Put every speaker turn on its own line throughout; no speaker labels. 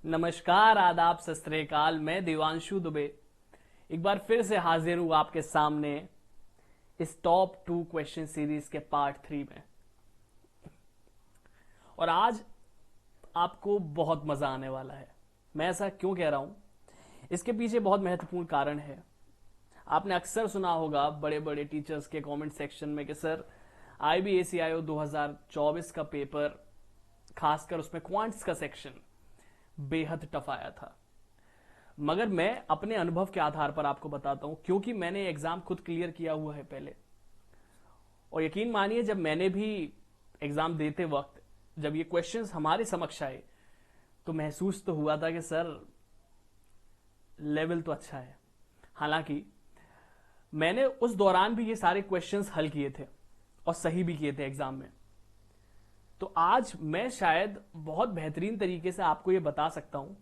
नमस्कार, आदाब, सत श्री अकाल। मैं देवांशु दुबे एक बार फिर से हाजिर हूं आपके सामने इस टॉप 2 क्वेश्चन सीरीज के पार्ट 3 में। और आज आपको बहुत मजा आने वाला है। मैं ऐसा क्यों कह रहा हूं, इसके पीछे बहुत महत्वपूर्ण कारण है। आपने अक्सर सुना होगा बड़े बड़े टीचर्स के कमेंट सेक्शन में कि सर IBACIO 2024 का पेपर, खासकर उसमें क्वांट्स का सेक्शन बेहद टफ आया था। मगर मैं अपने अनुभव के आधार पर आपको बताता हूं, क्योंकि मैंने एग्जाम खुद क्लियर किया हुआ है पहले। और यकीन मानिए, जब मैंने भी एग्जाम देते वक्त जब ये क्वेश्चंस हमारे समक्ष आए तो महसूस तो हुआ था कि सर लेवल तो अच्छा है। हालांकि मैंने उस दौरान भी ये सारे क्वेश्चंस हल किए थे और सही भी किए थे एग्जाम में। तो आज मैं शायद बहुत बेहतरीन तरीके से आपको ये बता सकता हूं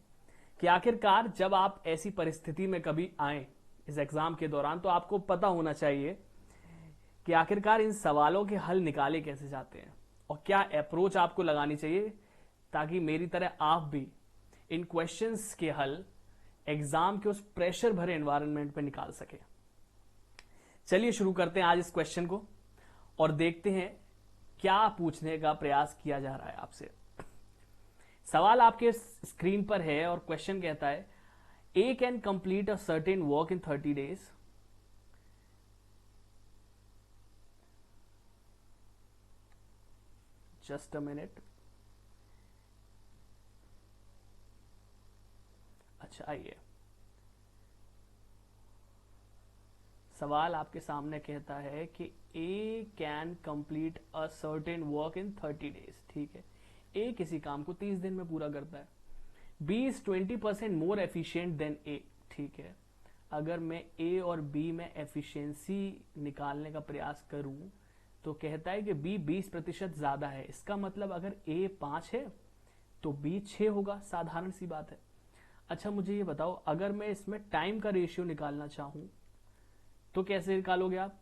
कि आखिरकार जब आप ऐसी परिस्थिति में कभी आए इस एग्जाम के दौरान, तो आपको पता होना चाहिए कि आखिरकार इन सवालों के हल निकाले कैसे जाते हैं और क्या अप्रोच आपको लगानी चाहिए, ताकि मेरी तरह आप भी इन क्वेश्चंस के हल एग्जाम के उस प्रेशर भरे एनवायरनमेंट में निकाल सके। चलिए शुरू करते हैं आज इस क्वेश्चन को और देखते हैं क्या पूछने का प्रयास किया जा रहा है आपसे। सवाल आपके स्क्रीन पर है और क्वेश्चन कहता है, A can complete a certain work in 30 days। Just a minute. अच्छा, आइए, सवाल आपके सामने कहता है कि A can complete a certain work in 30 days। ठीक है, ए किसी काम को 30 दिन में पूरा करता है। B is 20% more efficient than A. ठीक है, अगर मैं ए और बी में एफिशिएंसी निकालने का प्रयास करूं तो कहता है कि बी 20% ज्यादा है। इसका मतलब अगर ए 5 है तो बी 6 होगा। साधारण सी बात है। अच्छा, मुझे ये बताओ, अगर मैं इसमें टाइम का रेशियो निकालना चाहूं तो कैसे निकालोगे आप?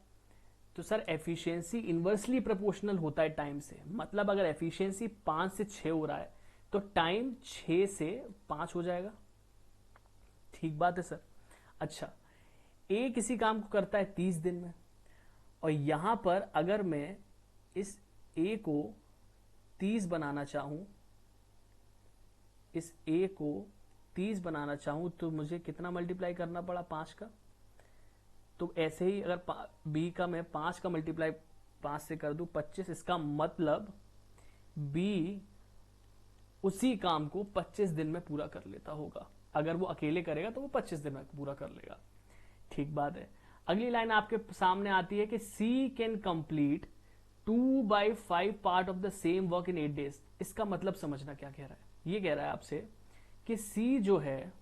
तो सर, एफिशिएंसी इनवर्सली प्रोपोर्शनल होता है टाइम से। मतलब अगर एफिशिएंसी 5 से 6 हो रहा है तो टाइम 6 से 5 हो जाएगा। ठीक बात है सर। अच्छा, ए किसी काम को करता है 30 दिन में, और यहां पर अगर मैं इस ए को 30 बनाना चाहूं, इस ए को 30 बनाना चाहूं तो मुझे कितना मल्टीप्लाई करना पड़ा? 5 का। तो ऐसे ही अगर बी का मैं 5 का मल्टीप्लाई 5 से कर दूं 25। इसका मतलब बी उसी काम को 25 दिन में पूरा कर लेता होगा। अगर वो अकेले करेगा तो वो 25 दिन में पूरा कर लेगा। ठीक बात है। अगली लाइन आपके सामने आती है कि C can complete 2/5 part of the same work in 8 days। इसका मतलब समझना क्या कह रहा है। ये कह रहा है आपसे कि सी जो है,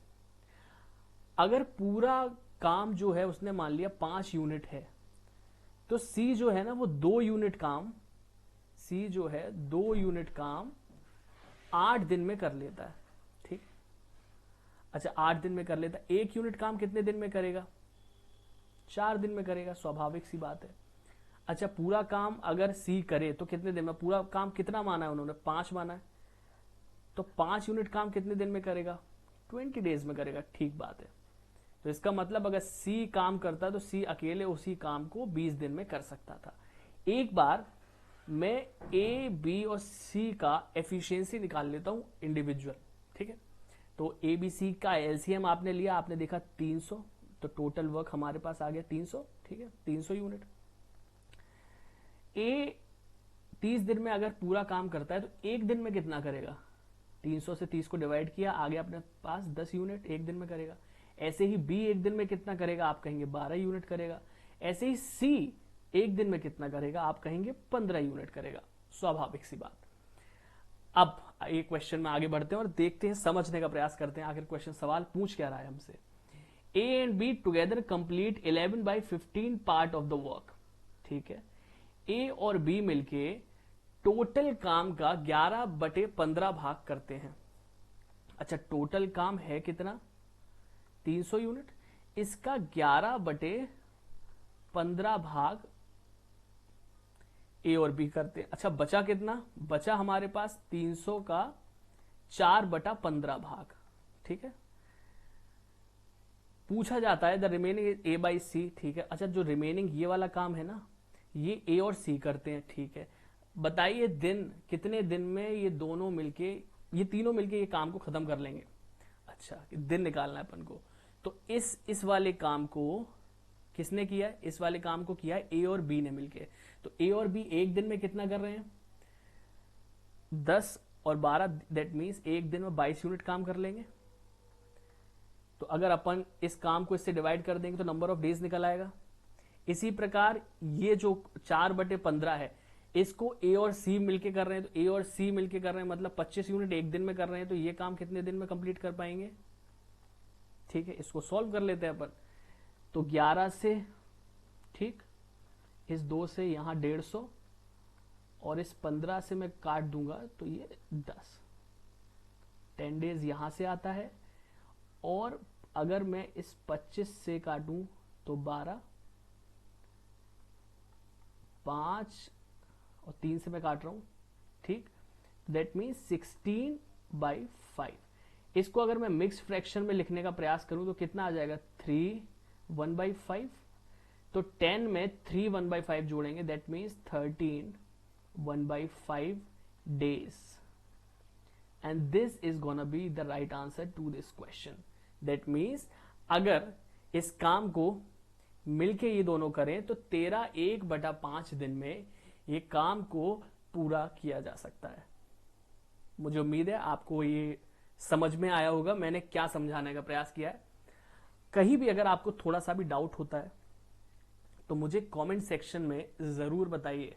अगर पूरा काम जो है उसने मान लिया 5 यूनिट है, तो सी जो है ना वो 2 यूनिट काम, सी जो है 2 यूनिट काम 8 दिन में कर लेता है। ठीक। अच्छा, 8 दिन में कर लेता है। 1 यूनिट काम कितने दिन में करेगा? 4 दिन में करेगा। स्वाभाविक सी बात है। अच्छा, पूरा काम अगर सी करे तो कितने दिन में? पूरा काम कितना माना है उन्होंने? 5 माना है। तो 5 यूनिट काम कितने दिन में करेगा? 20 days में करेगा। ठीक बात है। तो इसका मतलब अगर सी काम करता तो सी अकेले उसी काम को 20 दिन में कर सकता था। एक बार मैं ए, बी और सी का एफिशिएंसी निकाल लेता हूं इंडिविजुअल। ठीक है, तो ए बी सी का एलसीएम आपने लिया, आपने देखा 300, तो टोटल वर्क हमारे पास आ गया 300। ठीक है, 300 यूनिट। ए 30 दिन में अगर पूरा काम करता है तो एक दिन में कितना करेगा? 300 से 30 को डिवाइड किया, आगे अपने पास 10 यूनिट एक दिन में करेगा। ऐसे ही बी एक दिन में कितना करेगा? आप कहेंगे 12 यूनिट करेगा। ऐसे ही सी एक दिन में कितना करेगा? आप कहेंगे 15 यूनिट करेगा। स्वाभाविक सी बात। अब एक क्वेश्चन में आगे बढ़ते हैं और देखते हैं, समझने का प्रयास करते हैं आखिर क्वेश्चन सवाल पूछ क्या रहा है हमसे। A and be together complete 11/15 part of the work. ठीक है, ए और बी मिलके टोटल काम का 11/15 भाग करते हैं। अच्छा, टोटल काम है कितना? 300 यूनिट। इसका 11/15 भाग ए और बी करते हैं। अच्छा, बचा कितना? बचा हमारे पास 300 का 4/15 भाग। ठीक है। पूछा जाता है द रिमेनिंग ए बाई सी, ठीक है। अच्छा, जो रिमेनिंग ये वाला काम है ना, ये ए और सी करते हैं, ठीक है। बताइए दिन, कितने दिन में ये दोनों मिलके, ये तीनों मिलके ये काम को खत्म कर लेंगे। अच्छा, दिन निकालना है अपन को। तो इस वाले काम को किसने किया है? इस वाले काम को किया है ए और बी ने मिलके। तो ए और बी एक दिन में कितना कर रहे हैं? 10 और 12, दैट मीन्स एक दिन में 22 यूनिट काम कर लेंगे। तो अगर अपन इस काम को इससे डिवाइड कर देंगे तो नंबर ऑफ डेज निकल आएगा। इसी प्रकार ये जो 4/15 है, इसको ए और सी मिलके कर रहे हैं, तो ए और सी मिलके कर रहे हैं, मतलब 25 यूनिट एक दिन में कर रहे हैं। तो ये काम कितने दिन में कंप्लीट कर पाएंगे? ठीक है, इसको सॉल्व कर लेते हैं अपन। तो 11 से, ठीक, इस 2 से यहां 150 और इस 15 से मैं काट दूंगा तो ये 10 डेज यहां से आता है। और अगर मैं इस 25 से काटूं तो 12, 5 और 3 से मैं काट रहा हूं, ठीक। That means 16/5। इसको अगर मैं मिक्स फ्रैक्शन में लिखने का प्रयास करूं तो कितना आ जाएगा? 3 1/5। तो 10 में 3 1/5 जोड़ेंगे, that means 13 1/5 days. And this is gonna be the right answer to this question. That means अगर इस काम को मिलके ये दोनों करें तो 13 1/5 दिन में ये काम को पूरा किया जा सकता है। मुझे उम्मीद है आपको ये समझ में आया होगा मैंने क्या समझाने का प्रयास किया है। कहीं भी अगर आपको थोड़ा सा भी डाउट होता है तो मुझे कमेंट सेक्शन में जरूर बताइए।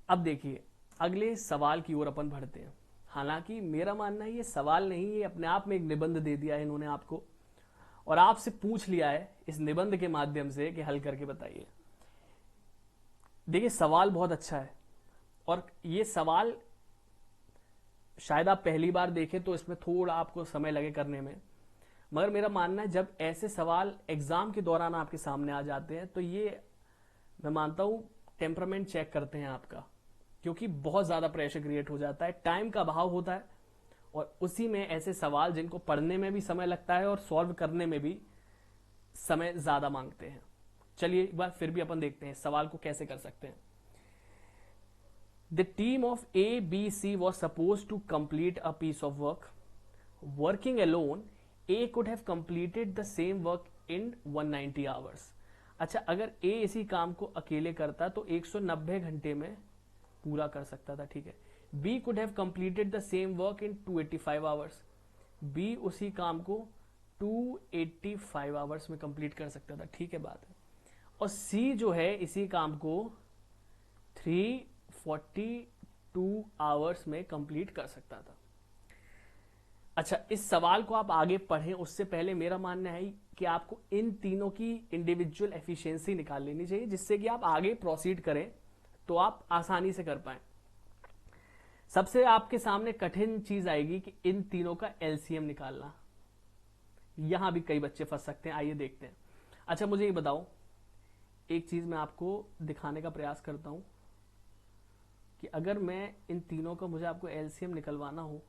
अब देखिए, अगले सवाल की ओर अपन बढ़ते हैं। हालांकि मेरा मानना है ये सवाल नहीं, ये अपने आप में एक निबंध दे दिया है इन्होंने आपको और आपसे पूछ लिया है इस निबंध के माध्यम से कि हल करके बताइए। देखिए, सवाल बहुत अच्छा है और ये सवाल शायद आप पहली बार देखें तो इसमें थोड़ा आपको समय लगे करने में, मगर मेरा मानना है जब ऐसे सवाल एग्जाम के दौरान आपके सामने आ जाते हैं तो ये मैं मानता हूं टेम्परामेंट चेक करते हैं आपका, क्योंकि बहुत ज्यादा प्रेशर क्रिएट हो जाता है, टाइम का अभाव होता है और उसी में ऐसे सवाल जिनको पढ़ने में भी समय लगता है और सॉल्व करने में भी समय ज्यादा मांगते हैं। चलिए एक बार फिर भी अपन देखते हैं सवाल को कैसे कर सकते हैं। The team of A B C was suppose to complete a piece of work. Working alone, A could have completed the same work in 190 hours. अच्छा, अगर ए इसी काम को अकेले करता तो 190 घंटे में पूरा कर सकता था, ठीक है। B could have completed the same work in 285 hours. B उसी काम को 285 आवर्स में कंप्लीट कर सकता था, ठीक है बात है। और सी जो है इसी काम को 342 आवर्स में कंप्लीट कर सकता था। अच्छा, इस सवाल को आप आगे पढ़ें उससे पहले मेरा मानना है कि आपको इन तीनों की इंडिविजुअल एफिशिएंसी निकाल लेनी चाहिए, जिससे कि आप आगे प्रोसीड करें तो आप आसानी से कर पाएं। सबसे आपके सामने कठिन चीज आएगी कि इन तीनों का एलसीएम निकालना। यहां भी कई बच्चे फंस सकते हैं, आइए देखते हैं। अच्छा, मुझे ये बताओ, एक चीज मैं आपको दिखाने का प्रयास करता हूं कि अगर मैं इन तीनों का, मुझे आपको एलसीएम निकलवाना हो,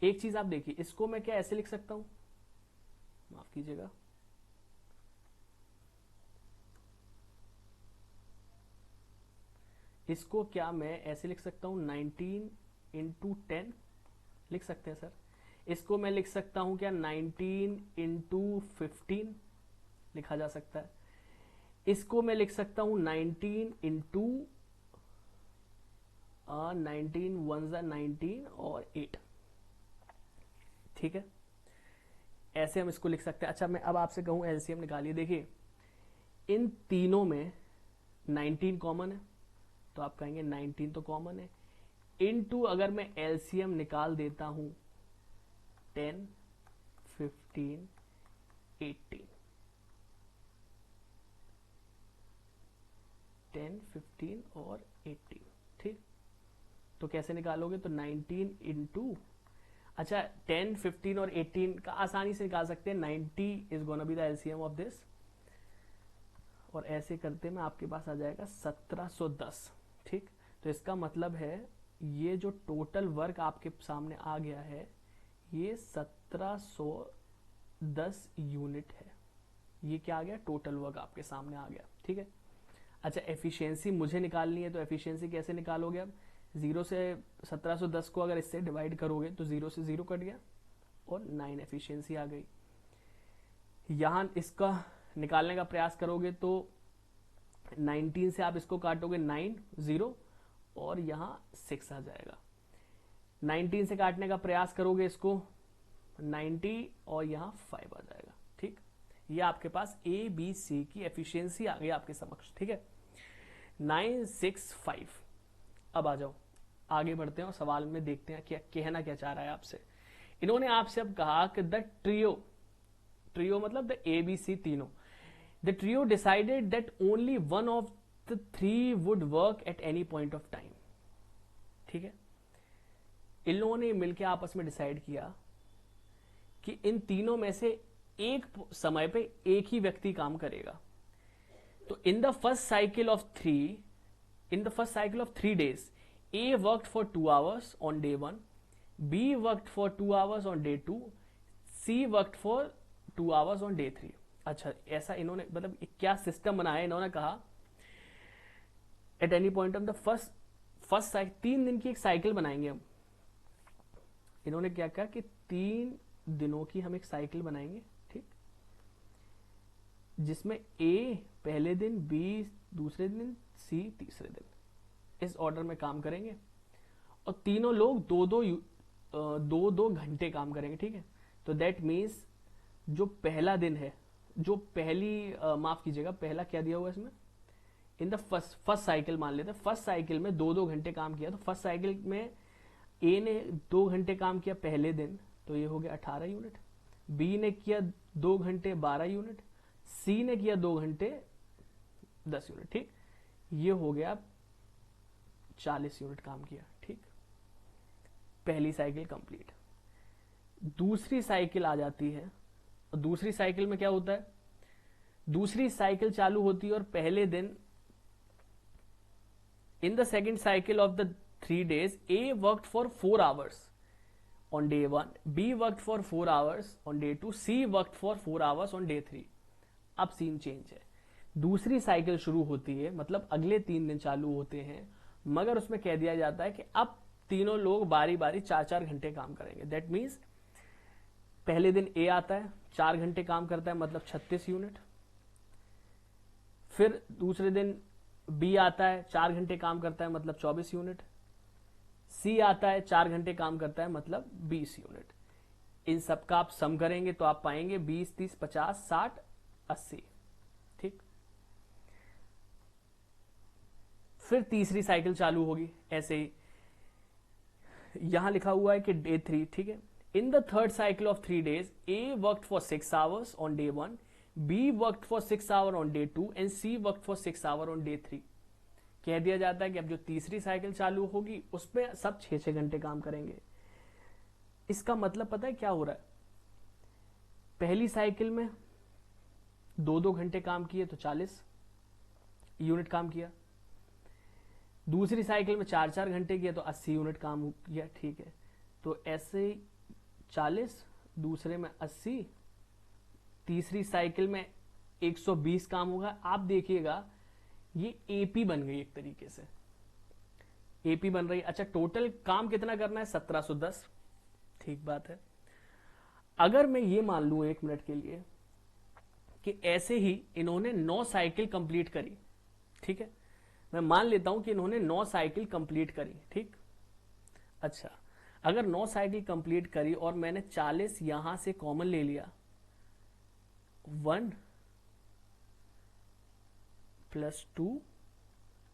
एक चीज आप देखिए, इसको मैं क्या ऐसे लिख सकता हूं, माफ कीजिएगा, इसको क्या मैं ऐसे लिख सकता हूं 19 इंटू 10 लिख सकते हैं सर। इसको मैं लिख सकता हूं क्या 19 इंटू 15 लिखा जा सकता है। इसको मैं लिख सकता हूं 19 इंटू 19 1 19 और 8, ठीक है। ऐसे हम इसको लिख सकते हैं। अच्छा, मैं अब आपसे कहूं एलसीएम निकालिए। देखिए, इन तीनों में 19 कॉमन है तो आप कहेंगे 19 तो कॉमन है, इनटू अगर मैं एलसीएम निकाल देता हूं 10 15 18, 10 15 और 18, ठीक। तो कैसे निकालोगे? तो 19 इंटू, अच्छा 10 15 और 18 का आसानी से निकाल सकते हैं, 90 is gonna be the LCM of this, और ऐसे करते में आपके पास आ जाएगा 1710, ठीक। तो इसका मतलब है ये जो टोटल वर्क आपके सामने आ गया है ये 1710 यूनिट है। ये क्या आ गया, टोटल वर्क आपके सामने आ गया। ठीक है, अच्छा एफिशिएंसी मुझे निकालनी है, तो एफिशिएंसी कैसे निकालोगे? अब 0 से 1710 को अगर इससे डिवाइड करोगे तो 0 से 0 कट गया और 9 एफिशिएंसी आ गई। यहां इसका निकालने का प्रयास करोगे तो 19 से आप इसको काटोगे 9 0 और यहां 6 आ जाएगा। 19 से काटने का प्रयास करोगे इसको 90 और यहां 5 आ जाएगा। ठीक, ये आपके पास ए बी सी की एफिशिएंसी आ गई आपके समक्ष। ठीक है, 965। अब आ जाओ आगे बढ़ते हैं और सवाल में देखते हैं क्या कहना क्या चाह रहा है आपसे। इन्होंने आपसे अब कहा कि द ट्रियो मतलब द ए बी सी तीनों, the trio decided that only one of the three would work at any point of time. ठीक है, इन लोगों ने मिलकर आपस में डिसाइड किया कि इन तीनों में से एक समय पे एक ही व्यक्ति काम करेगा। तो in the first cycle of 3 days, A worked for 2 hours on day 1, B worked for 2 hours on day 2, C worked for 2 hours on day 3। अच्छा, ऐसा इन्होंने मतलब क्या सिस्टम बनाया? इन्होंने कहा at any point of the first 3 दिन की एक साइकिल बनाएंगे हम। इन्होंने क्या कहा कि 3 दिनों की हम एक साइकिल बनाएंगे। ठीक, जिसमें A पहले दिन, B दूसरे दिन, C तीसरे दिन, इस ऑर्डर में काम करेंगे और तीनों लोग दो घंटे काम करेंगे। ठीक है, तो दैट मीन्स जो पहला दिन है, जो पहली माफ कीजिएगा, पहला क्या दिया हुआ इसमें, इन द फर्स्ट साइकिल मान लेते हैं। फर्स्ट साइकिल में 2 घंटे काम किया, तो फर्स्ट साइकिल में ए ने 2 घंटे काम किया पहले दिन, तो ये हो गया 18 यूनिट। बी ने किया 2 घंटे 12 यूनिट, सी ने किया 2 घंटे 10 यूनिट। ठीक, ये हो गया 40 यूनिट काम किया। ठीक, पहली साइकिल कंप्लीट। दूसरी साइकिल आ जाती है और दूसरी साइकिल में क्या होता है, दूसरी साइकिल चालू होती है और पहले दिन in the second cycle of the 3 days, A worked for 4 hours on day 1, B worked for 4 hours on day 2, C worked for 4 hours on day 3। अब सीन चेंज है, दूसरी साइकिल शुरू होती है, मतलब अगले 3 दिन चालू होते हैं, मगर उसमें कह दिया जाता है कि अब तीनों लोग बारी बारी 4-4 घंटे काम करेंगे। दैट मीन्स पहले दिन ए आता है, 4 घंटे काम करता है, मतलब 36 यूनिट। फिर दूसरे दिन बी आता है, 4 घंटे काम करता है, मतलब 24 यूनिट। सी आता है, 4 घंटे काम करता है, मतलब 20 यूनिट। इन सबका आप सम करेंगे तो आप पाएंगे 20, 30, 50, 60, 80। ठीक, फिर तीसरी साइकिल चालू होगी ऐसे ही, यहां लिखा हुआ है कि डे 3। ठीक है, in the third cycle of 3 days, A worked for 6 hours on day 1, B worked for 6 hours on day 2 and C worked for 6 hours on day 3। कह दिया जाता है कि अब जो तीसरी साइकिल चालू होगी उसमें सब 6-6 घंटे काम करेंगे। इसका मतलब पता है क्या हो रहा है, पहली साइकिल में 2-2 घंटे काम किए तो 40 यूनिट काम किया, दूसरी साइकिल में 4-4 घंटे किया तो 80 यूनिट काम किया। ठीक है, तो ऐसे 40, दूसरे में 80, तीसरी साइकिल में 120 काम होगा। आप देखिएगा ये एपी बन गई, एक तरीके से एपी बन रही। अच्छा, टोटल काम कितना करना है? 1710। ठीक बात है। अगर मैं ये मान लूं 1 मिनट के लिए कि ऐसे ही इन्होंने 9 साइकिल कंप्लीट करी। ठीक है, मैं मान लेता हूं कि इन्होंने 9 साइकिल कंप्लीट करी। ठीक, अच्छा, अगर 9 साइकिल कंप्लीट करी और मैंने 40 यहां से कॉमन ले लिया, 1 + 2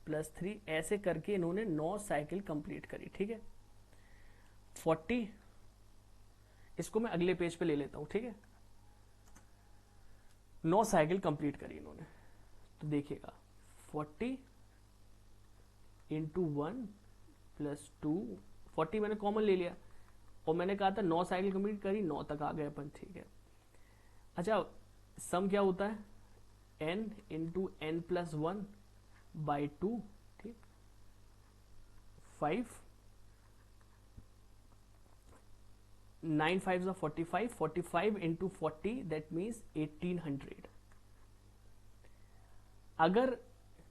+ 3 ऐसे करके इन्होंने 9 साइकिल कंप्लीट करी। ठीक है, 40, इसको मैं अगले पेज पे ले लेता हूं। ठीक है, 9 साइकिल कंप्लीट करी इन्होंने, तो देखिएगा 40 × 1 + 2, 40 मैंने कॉमन ले लिया और मैंने कहा था 9 साइकिल कंप्लीट करी, 9 तक आ गए अपन। ठीक है, अच्छा, सम क्या होता है? n × n + 1/2। ठीक, 5 9 5 45, 45 इंटू 40 दैट मीन्स 1800। अगर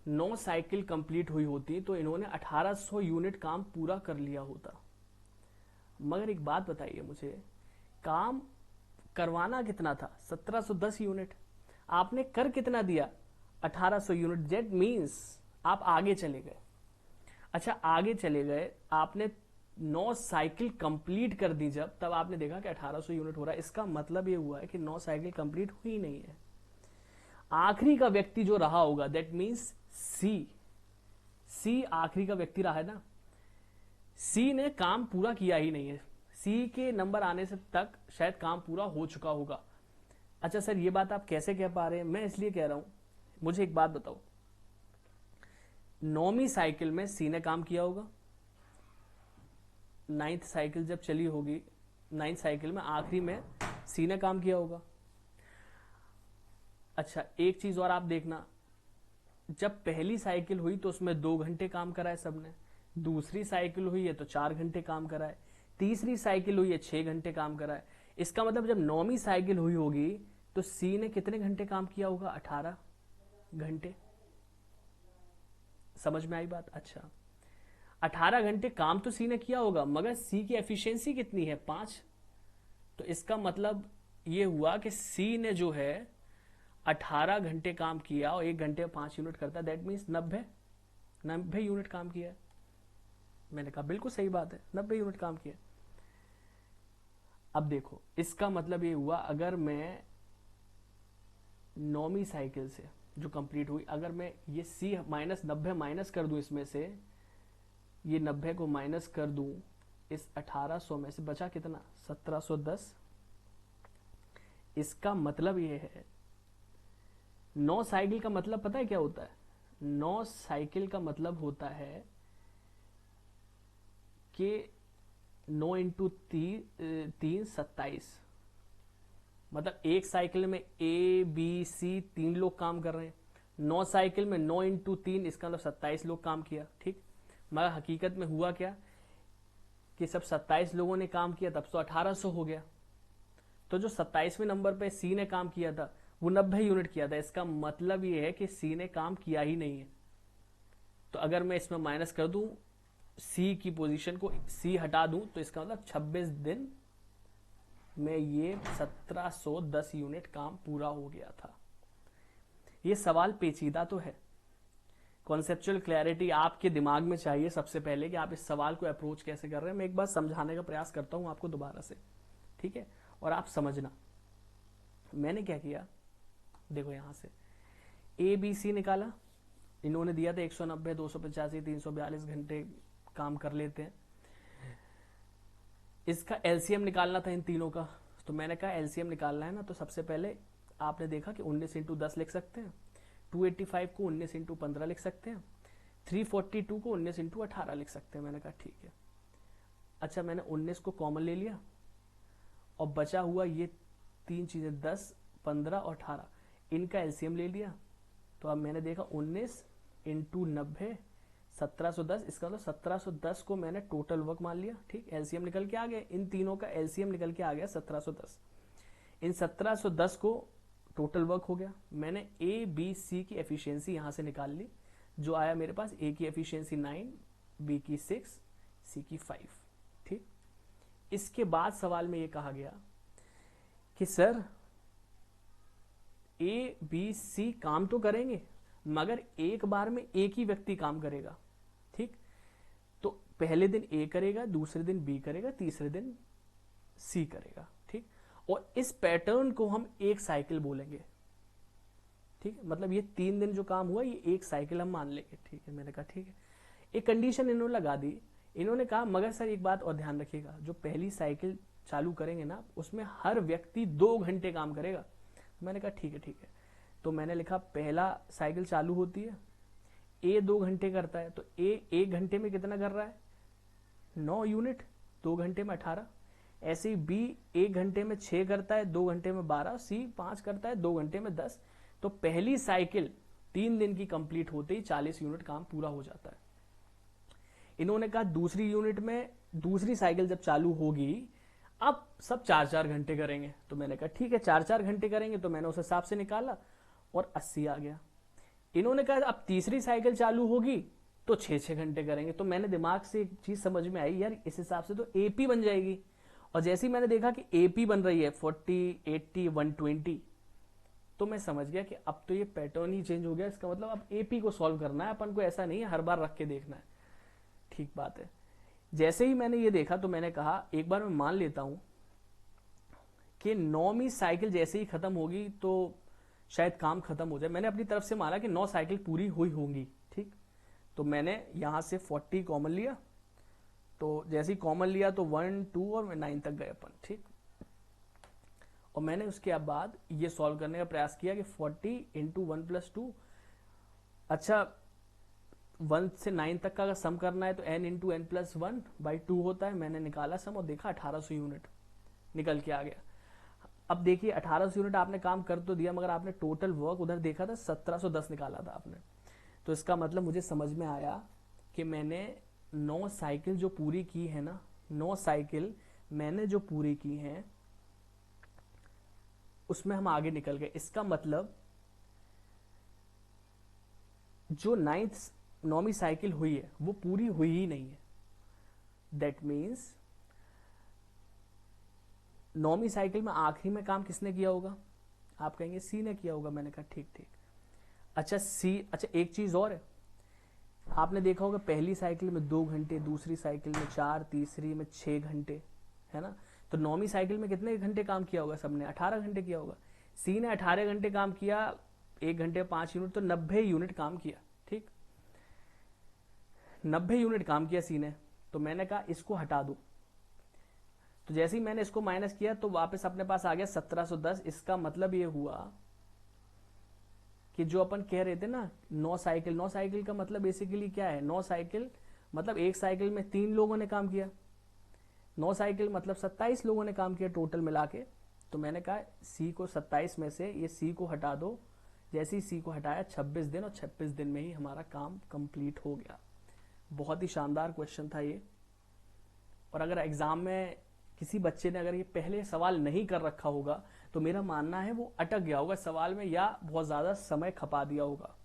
9 साइकिल कंप्लीट हुई होती तो इन्होंने 1800 यूनिट काम पूरा कर लिया होता। मगर एक बात बताइए मुझे, काम करवाना कितना था? 1710 यूनिट। आपने कर कितना दिया? 1800 यूनिट। दैट मीन्स आप आगे चले गए। अच्छा, आगे चले गए, आपने 9 साइकिल कंप्लीट कर दी जब, तब आपने देखा कि 1800 यूनिट हो रहा है। इसका मतलब ये हुआ है कि 9 साइकिल कंप्लीट हुई नहीं है। आखिरी का व्यक्ति जो रहा होगा दैट मीन्स सी आखिरी का व्यक्ति रहा है ना। सी ने काम पूरा किया ही नहीं है। सी के नंबर आने से तक शायद काम पूरा हो चुका होगा। अच्छा सर, ये बात आप कैसे कह पा रहे हैं? मैं इसलिए कह रहा हूं, मुझे एक बात बताओ, 9वीं साइकिल में सी ने काम किया होगा, 9th साइकिल जब चली होगी, 9th साइकिल में आखिरी में सी ने काम किया होगा। अच्छा, एक चीज और आप देखना, जब पहली साइकिल हुई तो उसमें 2 घंटे काम कराए सबने, दूसरी साइकिल हुई है तो 4 घंटे काम कराए, तीसरी साइकिल हुई है 6 घंटे काम कराए। इसका मतलब जब 9वीं साइकिल हुई होगी तो सी ने कितने घंटे काम किया होगा? 18 घंटे। समझ में आई बात? अच्छा, 18 घंटे काम तो सी ने किया होगा, मगर सी की एफिशिएंसी कितनी है? 5। तो इसका मतलब ये हुआ कि सी ने जो है 18 घंटे काम किया और 1 घंटे 5 यूनिट करता है, दैट मीन्स 90 यूनिट काम किया। मैंने कहा बिल्कुल सही बात है, 90 यूनिट काम किया। अब देखो, इसका मतलब ये हुआ, अगर मैं 9वीं साइकिल से जो कंप्लीट हुई, अगर मैं ये सी माइनस 90 माइनस कर दूं, इसमें से ये 90 को माइनस कर दूं, इस 1800 में से बचा कितना? 1710। इसका मतलब ये है, 9 साइकिल का मतलब पता है क्या होता है? 9 साइकिल का मतलब होता है कि 9 इंटू 3 27। मतलब एक साइकिल में ए बी सी 3 लोग काम कर रहे हैं। 9 साइकिल में 9 इंटू 3, इसका मतलब 27 लोग काम किया। ठीक, मगर हकीकत में हुआ क्या कि सब 27 लोगों ने काम किया, तब तो 1800 हो गया। तो जो 27वें नंबर पे सी ने काम किया था वो 90 यूनिट किया था। इसका मतलब ये है कि सी ने काम किया ही नहीं है। तो अगर मैं इसमें माइनस कर दूं, सी की पोजीशन को सी हटा दूं, तो इसका मतलब 26 दिन में ये 1710 यूनिट काम पूरा हो गया था। ये सवाल पेचीदा तो है, कॉन्सेप्चुअल क्लैरिटी आपके दिमाग में चाहिए सबसे पहले कि आप इस सवाल को अप्रोच कैसे कर रहे हैं। मैं एक बार समझाने का प्रयास करता हूं आपको दोबारा से, ठीक है? और आप समझना मैंने क्या किया। देखो, यहां से ए बी सी निकाला, इन्होंने दिया था 190, 285, 342 घंटे काम कर लेते हैं। इसका एलसीएम निकालना था इन तीनों का, तो मैंने कहा एलसीएम निकालना है ना, तो सबसे पहले आपने देखा कि 19 इंटू 10 लिख सकते हैं, 285 को 19 इंटू 15 लिख सकते हैं, 342 को 19 इंटू 18 लिख सकते हैं। मैंने कहा ठीक है। अच्छा, मैंने 19 को कॉमन ले लिया और बचा हुआ ये 3 चीजें 10, 15 और 18, इनका एलसीएम ले लिया। तो अब मैंने देखा 19 इंटू 90 1710, इसका मतलब 1710 को मैंने टोटल वर्क मान लिया। ठीक, एलसीएम निकल के आ गया, इन तीनों का एलसीएम निकल के आ गया 1710। इन 1710 को टोटल वर्क हो गया। मैंने ए बी सी की एफिशिएंसी यहां से निकाल ली, जो आया मेरे पास, ए की एफिशिएंसी 9, बी की 6, सी की 5। ठीक, इसके बाद सवाल में ये कहा गया कि सर ए बी सी काम तो करेंगे, मगर एक बार में एक ही व्यक्ति काम करेगा। ठीक, तो पहले दिन ए करेगा, दूसरे दिन बी करेगा, तीसरे दिन सी करेगा। ठीक, और इस पैटर्न को हम एक साइकिल बोलेंगे। ठीक, मतलब ये 3 दिन जो काम हुआ ये एक साइकिल हम मान लेंगे। ठीक है, मैंने कहा ठीक है। एक कंडीशन इन्होंने लगा दी, इन्होंने कहा मगर सर एक बात और ध्यान रखिएगा, जो पहली साइकिल चालू करेंगे ना, उसमें हर व्यक्ति 2 घंटे काम करेगा। मैंने कहा ठीक है ठीक है। तो मैंने लिखा पहला साइकिल चालू होती है, ए 2 घंटे करता है, तो ए 1 घंटे में कितना कर रहा है? 9 यूनिट, 2 घंटे में 18। ऐसे ही बी 1 घंटे में 6 करता है, 2 घंटे में 12, सी 5 करता है, 2 घंटे में 10। तो पहली साइकिल 3 दिन की कंप्लीट होते ही 40 यूनिट काम पूरा हो जाता है। इन्होंने कहा दूसरी यूनिट में, दूसरी साइकिल जब चालू होगी, अब सब 4-4 घंटे करेंगे। तो मैंने कहा ठीक है 4-4 घंटे करेंगे, तो मैंने उस हिसाब से निकाला और 80 आ गया। इन्होंने कहा अब तीसरी साइकिल चालू होगी तो 6-6 घंटे करेंगे। तो मैंने दिमाग से एक चीज समझ में आई, यार इस हिसाब से तो एपी बन जाएगी। और जैसे ही मैंने देखा कि एपी बन रही है 40, 80, 120, तो मैं समझ गया कि अब तो ये पैटर्न ही चेंज हो गया। इसका मतलब अब एपी को सॉल्व करना है अपन को, ऐसा नहीं है हर बार रख के देखना है। ठीक बात है। जैसे ही मैंने ये देखा तो मैंने कहा एक बार मैं मान लेता हूं कि 9वीं साइकिल जैसे ही खत्म होगी तो शायद काम खत्म हो जाए। मैंने अपनी तरफ से माना कि 9 साइकिल पूरी हुई होंगी। ठीक, तो मैंने यहां से 40 कॉमन लिया। तो जैसे ही कॉमन लिया तो 1, 2 और 9 तक गए अपन। ठीक, और मैंने उसके बाद ये सॉल्व करने का प्रयास किया कि 40 इंटू 1 प्लस 2, अच्छा 1 से 9 तक का अगर सम करना है तो n into n plus 1 by 2 होता है। मैंने निकाला सम और देखा 1800 यूनिट निकल के आ गया। अब देखिए 1800 यूनिट आपने काम कर तो दिया, मगर आपने टोटल वर्क उधर देखा था 1710 निकाला था आपने। तो इसका मतलब मुझे समझ में आया कि मैंने 9 साइकिल जो पूरी की है ना, 9 साइकिल मैंने जो पूरी की हैं उसमें हम आगे निकल गए। इसका मतलब जो 9वीं साइकिल हुई है वो पूरी हुई ही नहीं है। दैट मीन्स 9वीं साइकिल में आखिरी में काम किसने किया होगा? आप कहेंगे सी ने किया होगा। मैंने कहा ठीक ठीक। अच्छा एक चीज और है, आपने देखा होगा पहली साइकिल में 2 घंटे, दूसरी साइकिल में 4, तीसरी में 6 घंटे, है ना। तो 9वीं साइकिल में कितने घंटे काम किया होगा? सबने 18 घंटे किया होगा। सी ने 18 घंटे काम किया, 1 घंटे 5 यूनिट, तो 90 यूनिट काम किया। ठीक, 90 यूनिट काम किया सी ने। तो मैंने कहा इसको हटा दो। तो जैसे ही मैंने इसको माइनस किया तो वापस अपने पास आ गया 1710। इसका मतलब ये हुआ कि जो अपन कह रहे थे ना 9 साइकिल, 9 साइकिल का मतलब बेसिकली क्या है? 9 साइकिल मतलब एक साइकिल में 3 लोगों ने काम किया। 9 साइकिल मतलब 27 लोगों ने काम किया टोटल मिला के। तो मैंने कहा सी को 27 में से ये सी को हटा दो। जैसे ही सी को हटाया 26 दिन, और 26 दिन में ही हमारा काम कंप्लीट हो गया। बहुत ही शानदार क्वेश्चन था ये। और अगर एग्जाम में किसी बच्चे ने अगर ये पहले सवाल नहीं कर रखा होगा तो मेरा मानना है वो अटक गया होगा सवाल में, या बहुत ज्यादा समय खपा दिया होगा।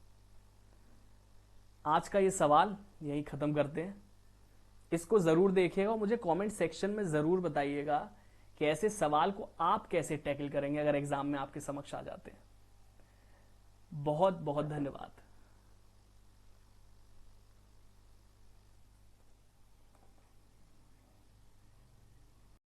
आज का ये सवाल यहीं खत्म करते हैं। इसको जरूर देखिएगा और मुझे कमेंट सेक्शन में जरूर बताइएगा कि ऐसे सवाल को आप कैसे टैकल करेंगे अगर एग्जाम में आपके समक्ष आ जाते हैं। बहुत बहुत धन्यवाद।